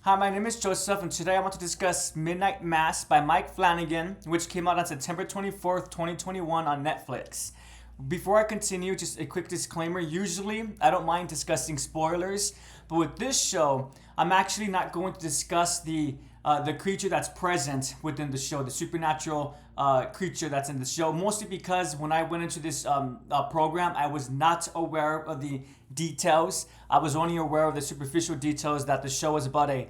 Hi, my name is Joseph, and today I want to discuss Midnight Mass by Mike Flanagan, which came out on September 24th, 2021 on Netflix. Before I continue, just a quick disclaimer. Usually, I don't mind discussing spoilers, but with this show, I'm actually not going to discuss the creature that's present within the show, the supernatural creature that's in the show. Mostly because when I went into this program, I was not aware of the details. I was only aware of the superficial details that the show is about a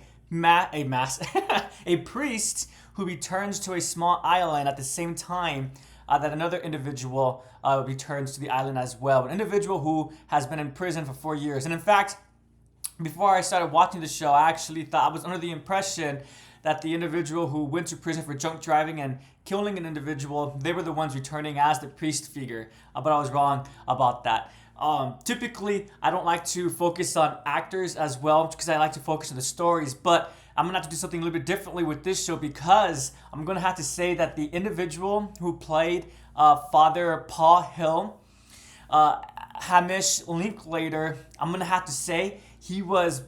priest who returns to a small island at the same time that another individual returns to the island as well. An individual who has been in prison for 4 years. And in fact, before I started watching the show, I actually thought I was under the impression that the individual who went to prison for drunk driving and killing an individual, they were the ones returning as the priest figure. But I was wrong about that. Typically, I don't like to focus on actors as well because I like to focus on the stories. But I'm gonna have to do something a little bit differently with this show because I'm gonna have to say that the individual who played Father Paul Hill, Hamish Linklater, I'm gonna have to say he was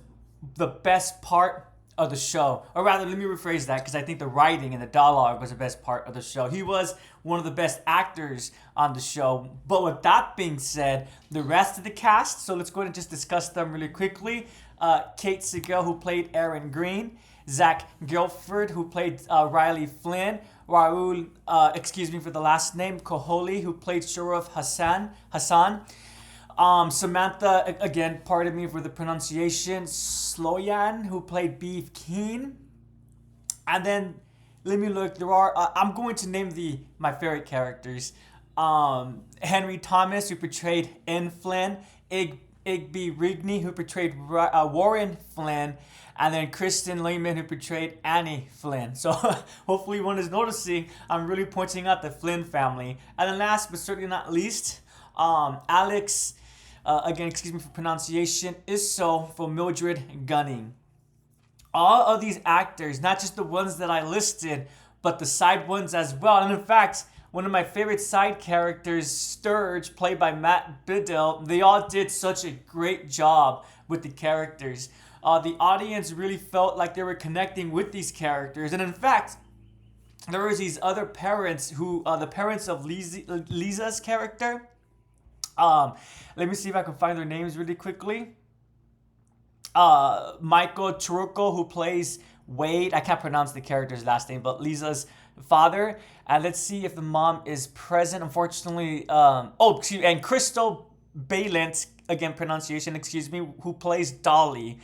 the best part of the show. Or rather, let me rephrase that because I think the writing and the dialogue was the best part of the show. He was one of the best actors on the show. But with that being said, the rest of the cast, so let's go ahead and just discuss them really quickly. Kate Siegel, who played Aaron Green, Zach Gilford, who played Riley Flynn, Raul, excuse me for the last name, Koholi, who played Sheriff Hassan. Samantha, again, pardon me for the pronunciation, Sloyan, who played Beef Keen. And then, let me look, I'm going to name my favorite characters. Henry Thomas, who portrayed N. Flynn, Igby Rigney, who portrayed Warren Flynn, and then Kristen Lehman, who portrayed Annie Flynn. So hopefully one is noticing I'm really pointing out the Flynn family. And then last but certainly not least, Alex, again, excuse me for pronunciation, Isso for Mildred Gunning. All of these actors, not just the ones that I listed, but the side ones as well. And in fact, one of my favorite side characters, Sturge, played by Matt Biddle, they all did such a great job with the characters. The audience really felt like they were connecting with these characters. And in fact, there was these other parents who, the parents of Lisa's character. Let me see if I can find their names really quickly. Michael Trucco, who plays Wade. I can't pronounce the character's last name, but Lisa's father. And let's see if the mom is present. Unfortunately, and Crystal Balint, again, pronunciation, excuse me, who plays Dolly.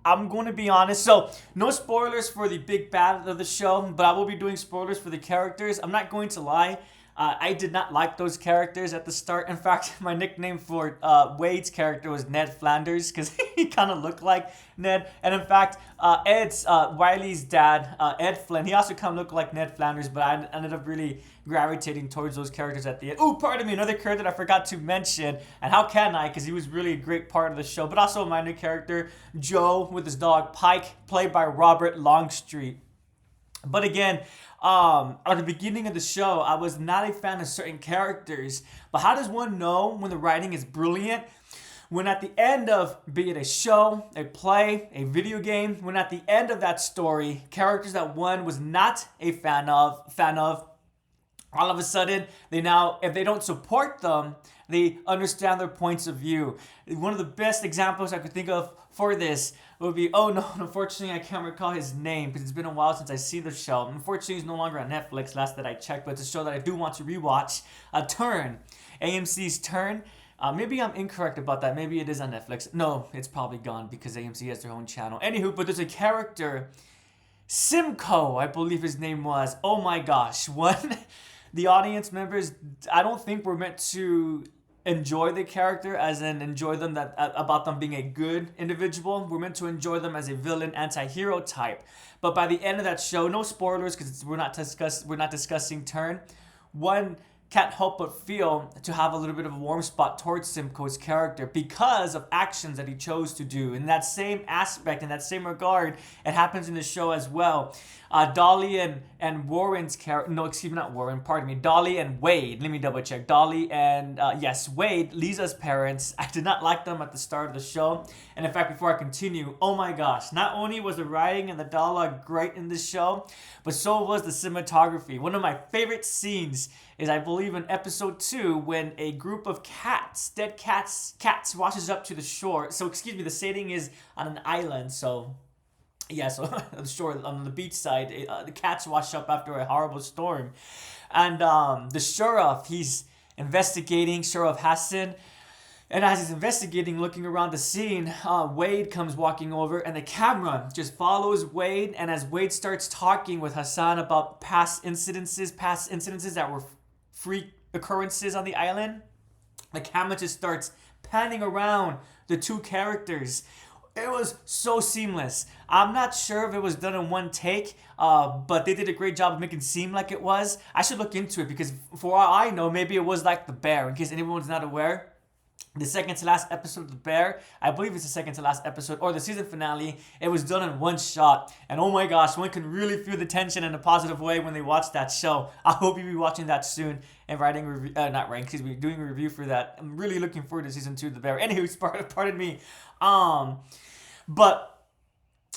I'm going to be honest. So, no spoilers for the big bad of the show, but I will be doing spoilers for the characters. I'm not going to lie. I did not like those characters at the start. In fact, my nickname for Wade's character was Ned Flanders because he kind of looked like Ned. And in fact, Wiley's dad, Ed Flynn, he also kind of looked like Ned Flanders, but I ended up really gravitating towards those characters at the end. Oh, pardon me, another character that I forgot to mention, and how can I, because he was really a great part of the show, but also my new character, Joe, with his dog Pike, played by Robert Longstreet. But again, at the beginning of the show, I was not a fan of certain characters. But how does one know when the writing is brilliant? When at the end of, be it a show, a play, a video game, when at the end of that story, characters that one was not a fan of, all of a sudden, they now, if they don't support them, they understand their points of view. One of the best examples I could think of for this would be, oh no, unfortunately I can't recall his name because it's been a while since I see the show. Unfortunately, he's no longer on Netflix, last that I checked, but it's a show that I do want to rewatch. Turn. AMC's Turn. Maybe I'm incorrect about that. Maybe it is on Netflix. No, it's probably gone because AMC has their own channel. Anywho, but there's a character, Simcoe, I believe his name was. Oh my gosh. The audience members, I don't think we're meant to enjoy the character as in enjoy them about them being a good individual. We're meant to enjoy them as a villain, anti-hero type. But by the end of that show, no spoilers because we're not discussing Turn. One can't help but feel to have a little bit of a warm spot towards Simcoe's character because of actions that he chose to do. In that same aspect, in that same regard, it happens in the show as well. Dolly and Warren's character, no, excuse me, not Warren, pardon me, Dolly and Wade, let me double check. Dolly and, yes, Wade, Lisa's parents. I did not like them at the start of the show. And in fact, before I continue, oh my gosh, not only was the writing and the dialogue great in this show, but so was the cinematography. One of my favorite scenes is, I believe, in episode 2 when a group of dead cats washes up to the shore. So, excuse me, the setting is on an island, so... yeah, so the shore on the beach side, the cats wash up after a horrible storm, and the sheriff, he's investigating, Sheriff Hassan, and as he's investigating, looking around the scene, Wade comes walking over, and the camera just follows Wade, and as Wade starts talking with Hassan about past incidences that were freak occurrences on the island, the camera just starts panning around the two characters. It was so seamless. I'm not sure if it was done in one take, but they did a great job of making it seem like it was. I should look into it because for all I know, maybe it was like The Bear. In case anyone's not aware, the second to last episode of The Bear, I believe it's the second to last episode, or the season finale, it was done in one shot. And oh my gosh, one can really feel the tension in a positive way when they watch that show. I hope you'll be watching that soon and doing a review for that. I'm really looking forward to season 2 of The Bear. Anywho, pardon me. But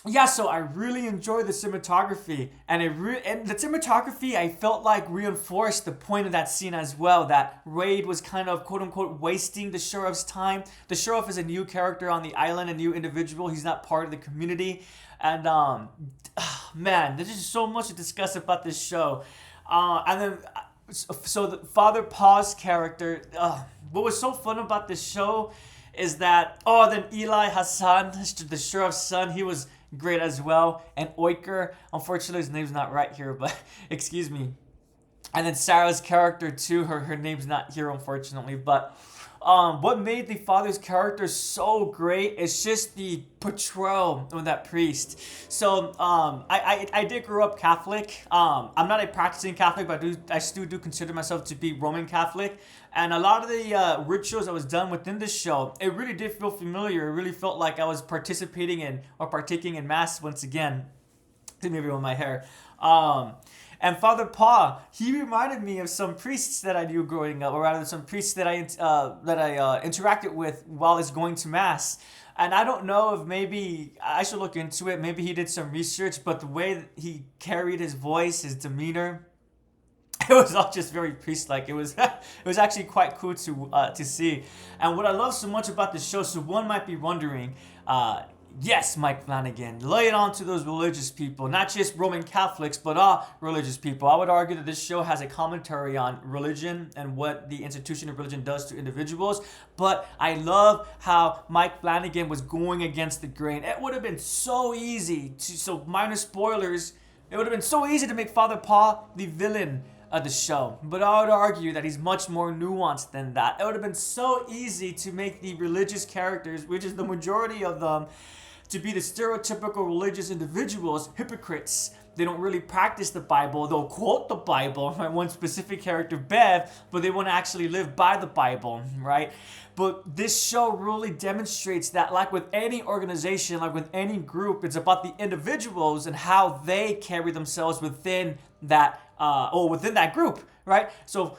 yeah, so I really enjoyed the cinematography, and the cinematography I felt like reinforced the point of that scene as well. That Wade was kind of quote unquote wasting the sheriff's time. The sheriff is a new character on the island, a new individual. He's not part of the community, and man, there's just so much to discuss about this show. And then so the Father Pa's character. What was so fun about this show is that, then Eli Hassan, the sheriff's son, he was great as well. And Oiker, unfortunately his name's not right here, but excuse me. And then Sarah's character too, her name's not here unfortunately, but what made the father's character so great is just the portrayal of that priest. So I did grow up Catholic. I'm not a practicing Catholic, but I still do consider myself to be Roman Catholic. And a lot of the rituals that was done within this show, it really did feel familiar. It really felt like I was partaking in mass once again. Maybe with my hair. And Father Pa, he reminded me of some priests that I knew growing up, or rather some priests that I interacted with while I was going to mass. And I don't know if maybe I should look into it. Maybe he did some research, but the way that he carried his voice, his demeanor, it was all just very priest-like. It was actually quite cool to see. And what I love so much about this show, so one might be wondering, yes, Mike Flanagan, lay it on to those religious people, not just Roman Catholics, but all religious people. I would argue that this show has a commentary on religion and what the institution of religion does to individuals. But I love how Mike Flanagan was going against the grain. It would have been so easy so minor spoilers, it would have been so easy to make Father Pa the villain of the show. But I would argue that he's much more nuanced than that. It would have been so easy to make the religious characters, which is the majority of them, to be the stereotypical religious individuals, hypocrites. They don't really practice the Bible. They'll quote the Bible, right? One specific character, Bev, but they won't actually live by the Bible, right? But this show really demonstrates that, like with any organization, like with any group, it's about the individuals and how they carry themselves within that within that group, right? So,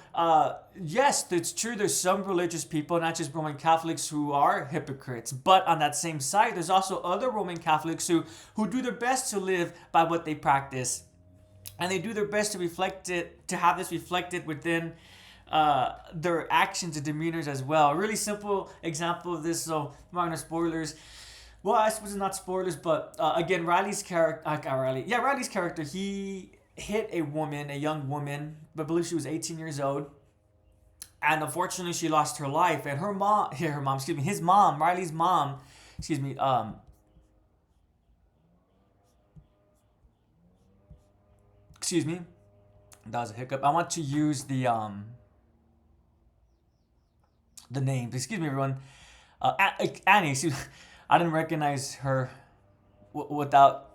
yes, it's true there's some religious people, not just Roman Catholics, who are hypocrites. But on that same side, there's also other Roman Catholics who do their best to live by what they practice. And they do their best to have this reflected within their actions and demeanors as well. A really simple example of this, so minor spoilers. Well, I suppose it's not spoilers, but again, Riley's character, he hit a young woman, I believe she was 18 years old, and unfortunately she lost her life. And his mom, Riley's mom, that was a hiccup. I want to use the names. Excuse me, everyone. Annie. I didn't recognize her without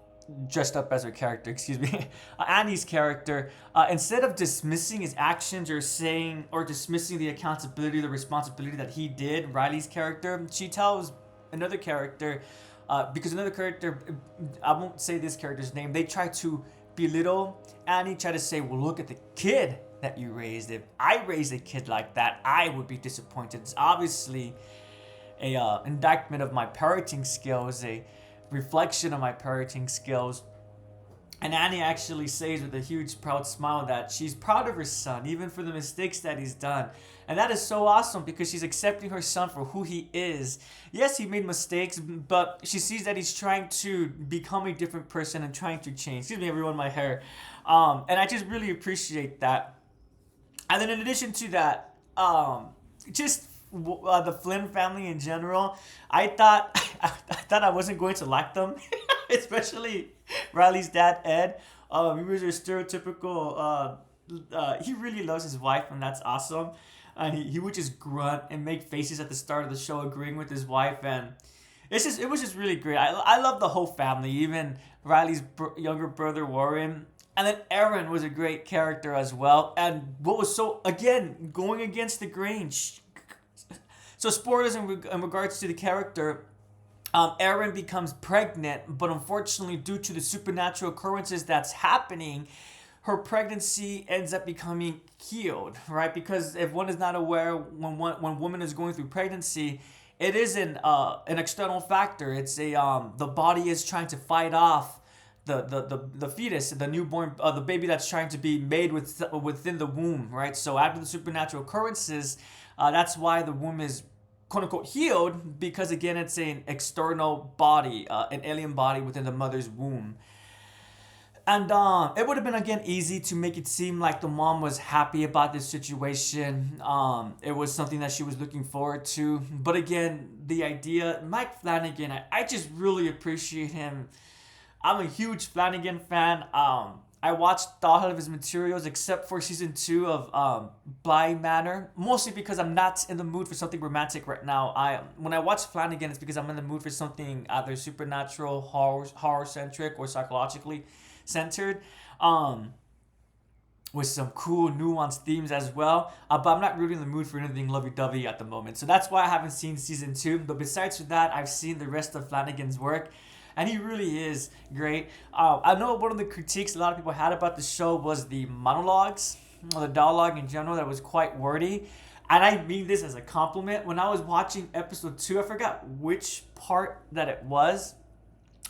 dressed up as her character, excuse me, Annie's character, instead of dismissing his actions or saying or dismissing the accountability, the responsibility that he did, Riley's character, she tells another character, because another character, I won't say this character's name, they try to belittle Annie, try to say, well, look at the kid that you raised. If I raised a kid like that, I would be disappointed. It's obviously a indictment of my parenting skills, a reflection of my parenting skills. And Annie actually says with a huge proud smile that she's proud of her son, even for the mistakes that he's done. And that is so awesome because she's accepting her son for who he is. Yes, he made mistakes, but she sees that he's trying to become a different person and trying to change. Excuse me, everyone, my hair. And I just really appreciate that. And then in addition to that, just the Flynn family in general, I thought I thought I wasn't going to like them, especially Riley's dad Ed. He was a stereotypical. He really loves his wife, and that's awesome. And he would just grunt and make faces at the start of the show, agreeing with his wife, and it was just really great. I love the whole family, even Riley's younger brother Warren. And then Aaron was a great character as well. And what was so, again, going against the grain. So spoilers in regards to the character, Aaron becomes pregnant, but unfortunately due to the supernatural occurrences that's happening, her pregnancy ends up becoming healed, right? Because if one is not aware, when woman is going through pregnancy, it is an external factor. It's the body is trying to fight off the fetus, the newborn, the baby that's trying to be made within the womb, right? So after the supernatural occurrences, that's why the womb is quote unquote healed, because again it's an external body, an alien body within the mother's womb. And it would have been again easy to make it seem like the mom was happy about this situation. It was something that she was looking forward to. But again, the idea, Mike Flanagan, I just really appreciate him. I'm a huge Flanagan fan. I watched all of his materials except for season 2 of Bly Manor, mostly because I'm not in the mood for something romantic right now. When I watch Flanagan, it's because I'm in the mood for something either supernatural, horror centric, or psychologically centered, with some cool nuanced themes as well. But I'm not really in the mood for anything lovey-dovey at the moment, so that's why I haven't seen season 2. But besides that, I've seen the rest of Flanagan's work. And he really is great. I know one of the critiques a lot of people had about the show was the monologues, or the dialogue in general, that was quite wordy. And I mean this as a compliment. When I was watching episode 2, I forgot which part that it was.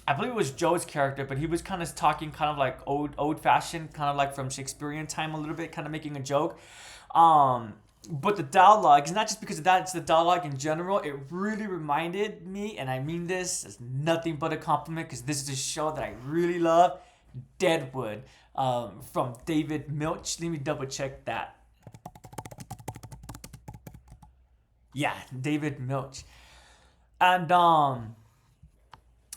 I believe it was Joe's character, but he was kind of talking kind of like old fashioned, kind of like from Shakespearean time a little bit, kind of making a joke. But the dialogue, it's not just because of that, it's the dialogue in general. It really reminded me, and I mean this as nothing but a compliment because this is a show that I really love, Deadwood, from David Milch. Let me double check that. Yeah, David Milch. And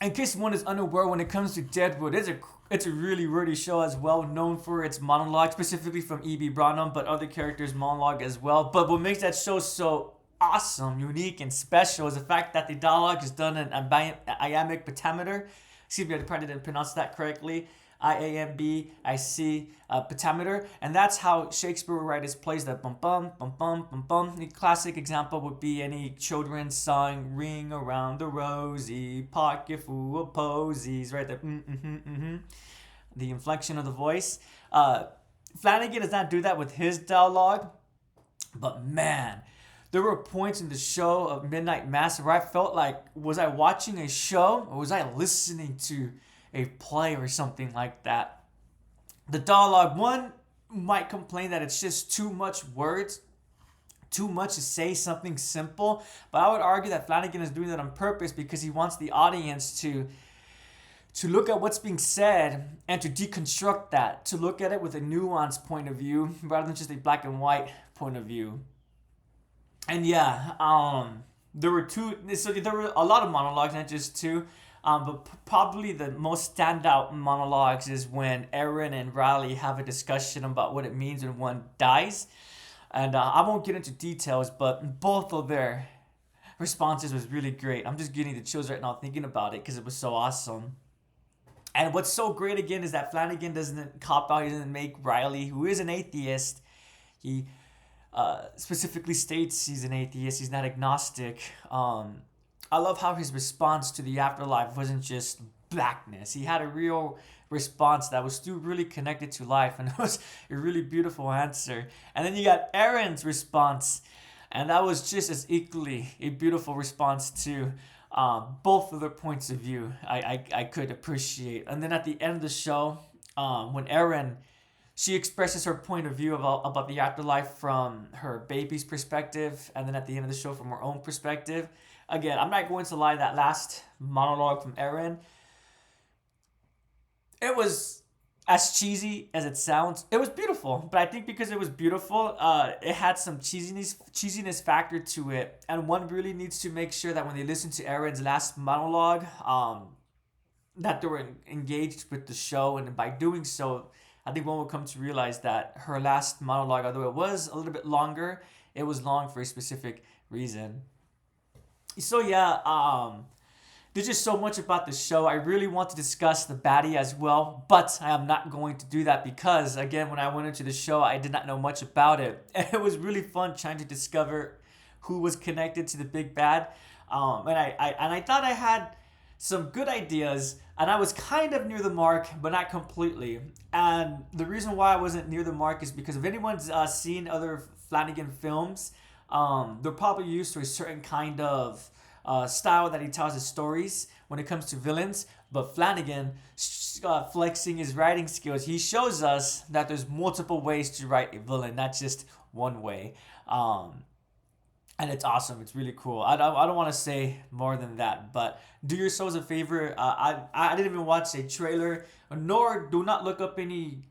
in case one is unaware, when it comes to Deadwood, it's a really wordy show as well, known for its monologue, specifically from E.B. Branham, but other characters' monologue as well. But what makes that show so awesome, unique, and special is the fact that the dialogue is done in iambic pentameter. Excuse me, I probably didn't pronounce that correctly. IAMBIC pentameter, and that's how Shakespeare would write his plays. That bum bum bum bum bum bum. The classic example would be any children's song, "Ring around the rosy, pocket full of posies," right? The inflection of the voice. Flanagan does not do that with his dialogue, but man, there were points in the show of Midnight Mass where I felt like, was I watching a show or was I listening to a play or something like that? The dialogue, one might complain that it's just too much words, too much to say something simple, but I would argue that Flanagan is doing that on purpose because he wants the audience to look at what's being said and to deconstruct that, to look at it with a nuanced point of view rather than just a black and white point of view. And yeah, there were a lot of monologues, not just two. But probably the most standout monologues is when Aaron and Riley have a discussion about what it means when one dies. And I won't get into details, but both of their responses was really great. I'm just getting the chills right now thinking about it because it was so awesome. And what's so great again is that Flanagan doesn't cop out. He doesn't make Riley, who is an atheist. He specifically states he's an atheist. He's not agnostic. I love how his response to the afterlife wasn't just blackness. He had a real response that was still really connected to life, and it was a really beautiful answer. And then you got Aaron's response, and that was just as equally a beautiful response to both of their points of view. I could appreciate. And then at the end of the show, when Aaron, she expresses her point of view about the afterlife from her baby's perspective, and then at the end of the show from her own perspective. Again, I'm not going to lie, that last monologue from Aaron, it was as cheesy as it sounds. It was beautiful, but I think because it was beautiful, it had some cheesiness factor to it, and one really needs to make sure that when they listen to Aaron's last monologue, that they were engaged with the show, and by doing so, I think one will come to realize that her last monologue, although it was a little bit longer, it was long for a specific reason. So yeah, there's just so much about the show. I really want to discuss the baddie as well, but I am not going to do that because, again, when I went into the show, I did not know much about it. It was really fun trying to discover who was connected to the big bad, and I thought I had some good ideas, and I was kind of near the mark, but not completely. And the reason why I wasn't near the mark is because if anyone's seen other Flanagan films, they're probably used to a certain kind of style that he tells his stories when it comes to villains. But Flanagan, flexing his writing skills, he shows us that there's multiple ways to write a villain, not just one way. And it's awesome. It's really cool. I don't want to say more than that, but do yourselves a favor. I didn't even watch a trailer, nor do not look up any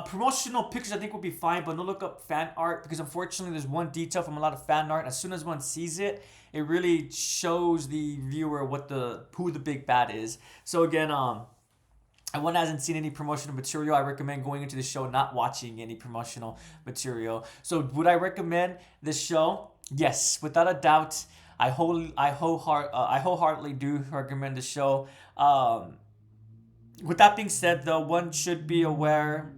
promotional pictures. I think would be fine, but don't look up fan art, because unfortunately there's one detail from a lot of fan art. As soon as one sees it, it really shows the viewer who the big bad is. So again, and one hasn't seen any promotional material, I recommend going into the show not watching any promotional material. So would I recommend this show? Yes, without a doubt. I wholeheartedly do recommend the show. With that being said, though, one should be aware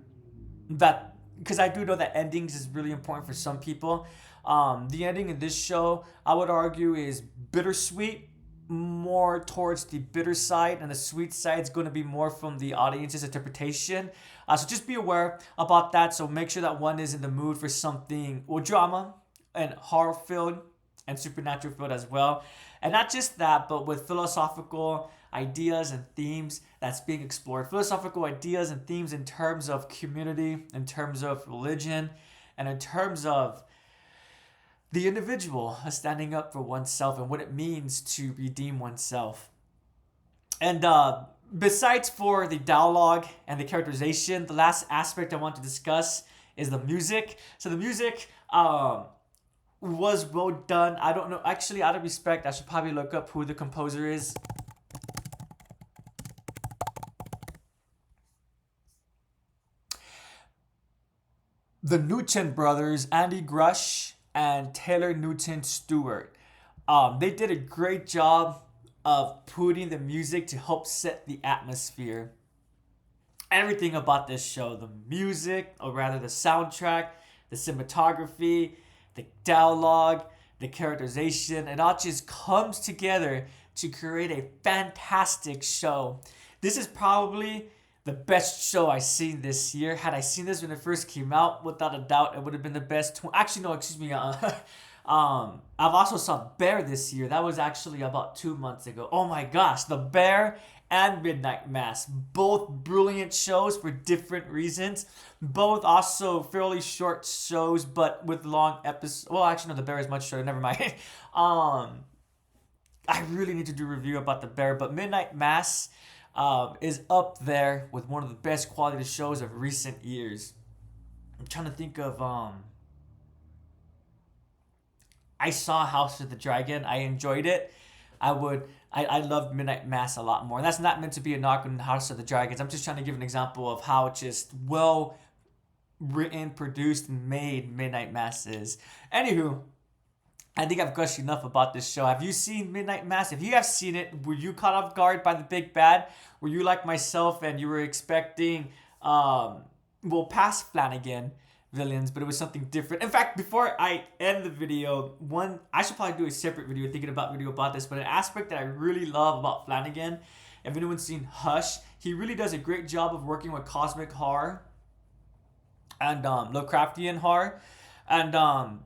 that, because I do know that endings is really important for some people. The ending in this show, I would argue, is bittersweet, more towards the bitter side, and the sweet side is going to be more from the audience's interpretation. So just be aware about that. So make sure that one is in the mood for something, well, drama and horror filled and supernatural filled as well. And not just that, but with philosophical ideas and themes that's being explored. Philosophical ideas and themes in terms of community, in terms of religion, and in terms of the individual standing up for oneself and what it means to redeem oneself. And besides for the dialogue and the characterization, the last aspect I want to discuss is the music. So the music was well done. I don't know. Actually, out of respect, I should probably look up who the composer is. The Newton brothers, Andy Grush and Taylor Newton Stewart. They did a great job of putting the music to help set the atmosphere. Everything about this show, the music, or rather the soundtrack, the cinematography, the dialogue, the characterization, it all just comes together to create a fantastic show. This is probably the best show I've seen this year. Had I seen this when it first came out, without a doubt, it would have been the best. Actually, no, excuse me. I've also saw Bear this year. That was actually about 2 months ago. Oh my gosh, The Bear and Midnight Mass. Both brilliant shows for different reasons. Both also fairly short shows, but with long episodes. Well, actually, no, The Bear is much shorter. Never mind. I really need to do a review about The Bear, but Midnight Mass is up there with one of the best quality shows of recent years. I'm trying to think of I saw House of the Dragon. I enjoyed it. I loved Midnight Mass a lot more. And that's not meant to be a knock on House of the Dragons. I'm just trying to give an example of how just well written, produced, and made Midnight Mass is. Anywho, I think I've gushed enough about this show. Have you seen Midnight Mass? If you have seen it, were you caught off guard by the big bad? Were you like myself and you were expecting, past Flanagan villains, but it was something different? In fact, before I end the video, I should probably do a separate video about this, but an aspect that I really love about Flanagan, if anyone's seen Hush, he really does a great job of working with cosmic horror and Lovecraftian horror. And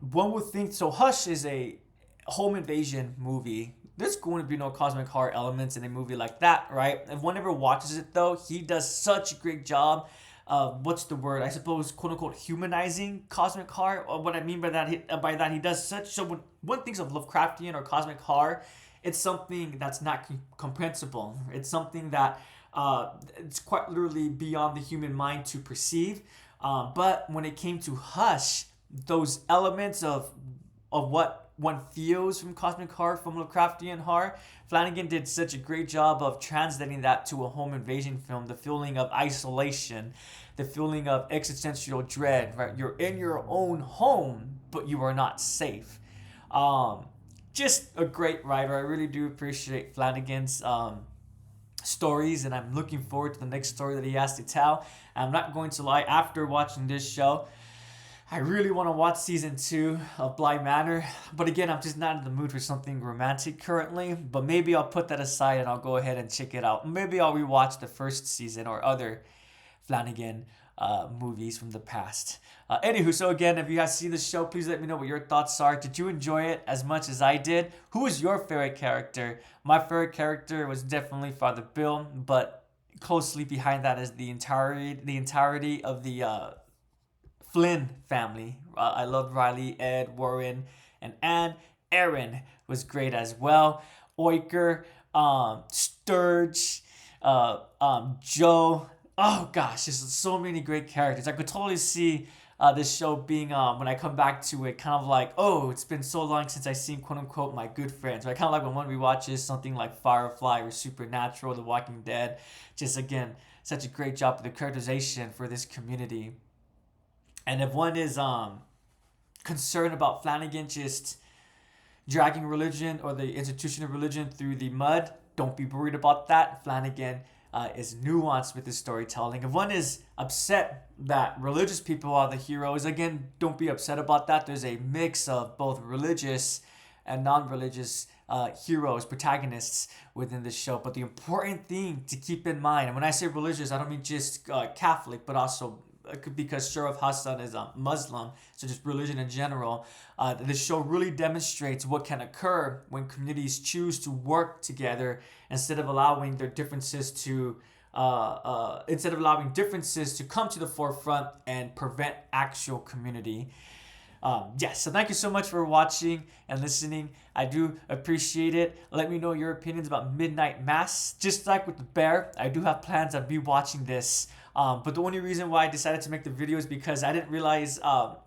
one would think so. Hush is a home invasion movie. There's going to be no cosmic horror elements in a movie like that, right? If one ever watches it, though, he does such a great job of what's the word? I suppose, quote unquote, humanizing cosmic horror. Or what I mean by that, he does such. So when one thinks of Lovecraftian or cosmic horror, it's something that's not comprehensible. It's something that it's quite literally beyond the human mind to perceive. But when it came to Hush, those elements of what one feels from cosmic horror, from Lovecraftian horror, Flanagan did such a great job of translating that to a home invasion film. The feeling of isolation, the feeling of existential dread, right? You're in your own home, but you are not safe. Just a great writer. I really do appreciate Flanagan's stories, and I'm looking forward to the next story that he has to tell. I'm not going to lie, after watching this show, I really want to watch season 2 of Bly Manor, but again, I'm just not in the mood for something romantic currently. But maybe I'll put that aside and I'll go ahead and check it out. Maybe I'll rewatch the first season or other Flanagan movies from the past. Anywho, so again, if you have seen the show, please let me know what your thoughts are. Did you enjoy it as much as I did? Who was your favorite character? My favorite character was definitely Father Bill, but closely behind that is the entirety of the Flynn family. I loved Riley, Ed, Warren, and Anne. Aaron was great as well. Oiker, Sturge, Joe. Oh gosh, there's so many great characters. I could totally see this show being, when I come back to it, kind of like, oh, it's been so long since I've seen quote unquote my good friends. Right? Kind of like when one rewatches something like Firefly or Supernatural, The Walking Dead. Just again, such a great job of the characterization for this community. And if one is concerned about Flanagan just dragging religion or the institution of religion through the mud, don't be worried about that. Flanagan is nuanced with his storytelling. If one is upset that religious people are the heroes, again, don't be upset about that. There's a mix of both religious and non-religious heroes, protagonists within the show. But the important thing to keep in mind, and when I say religious, I don't mean just Catholic, but also because Sharif Hassan is a Muslim, so just religion in general. The show really demonstrates what can occur when communities choose to work together instead of allowing differences to come to the forefront and prevent actual community. Yes, so thank you so much for watching and listening. I do appreciate it. Let me know your opinions about Midnight Mass. Just like with The Bear, I do have plans on rewatching this. But the only reason why I decided to make the video is because I didn't realize I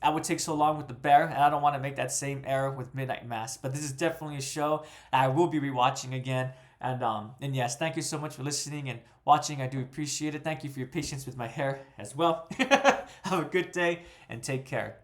would take so long with The Bear, and I don't want to make that same error with Midnight Mass. But this is definitely a show I will be rewatching again. And yes, thank you so much for listening and watching. I do appreciate it. Thank you for your patience with my hair as well. Have a good day and take care.